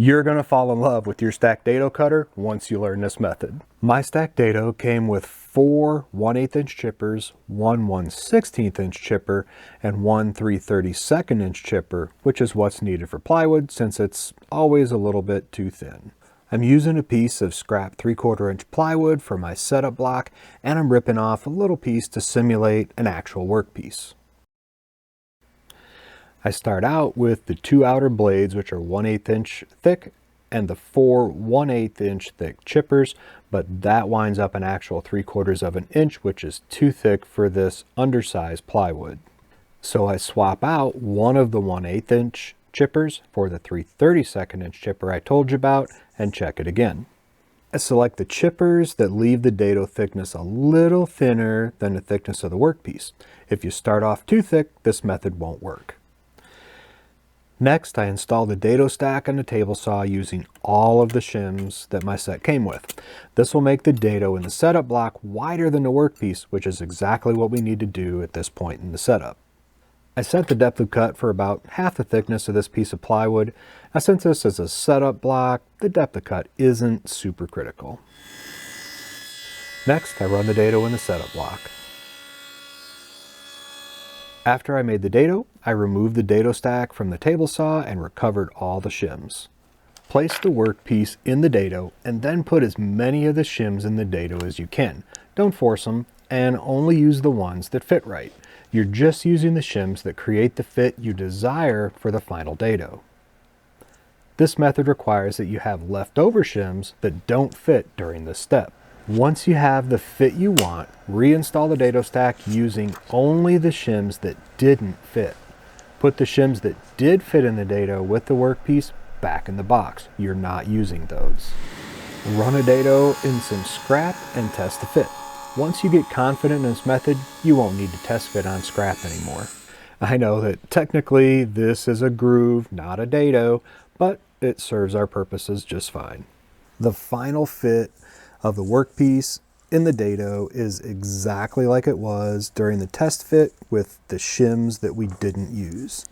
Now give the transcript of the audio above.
You're going to fall in love with your stacked dado cutter once you learn this method. My stacked dado came with 4 1/8 inch chippers, one 1/16 inch chipper, and one 3/32 inch chipper, which is what's needed for plywood since it's always a little bit too thin. I'm using a piece of scrap 3/4 inch plywood for my setup block, and I'm ripping off a little piece to simulate an actual workpiece. I start out with the 2 outer blades, which are 1/8 inch thick, and the 4 1/8 inch thick chippers, but that winds up an actual 3/4 of an inch, which is too thick for this undersized plywood. So I swap out one of the 1/8 inch chippers for the 3/32 inch chipper I told you about and check it again. I select the chippers that leave the dado thickness a little thinner than the thickness of the workpiece. If you start off too thick, this method won't work. Next, I install the dado stack on the table saw using all of the shims that my set came with. This will make the dado in the setup block wider than the workpiece, which is exactly what we need to do at this point in the setup. I set the depth of cut for about half the thickness of this piece of plywood. Now, since this is a setup block, the depth of cut isn't super critical. Next, I run the dado in the setup block. After I made the dado, I removed the dado stack from the table saw and recovered all the shims. Place the workpiece in the dado and then put as many of the shims in the dado as you can. Don't force them and only use the ones that fit right. You're just using the shims that create the fit you desire for the final dado. This method requires that you have leftover shims that don't fit during this step. Once you have the fit you want, reinstall the dado stack using only the shims that didn't fit. Put the shims that did fit in the dado with the workpiece back in the box. You're not using those. Run a dado in some scrap and test the fit. Once you get confident in this method, you won't need to test fit on scrap anymore. I know that technically this is a groove, not a dado, but it serves our purposes just fine. The final fit of the workpiece in the dado is exactly like it was during the test fit with the shims that we didn't use.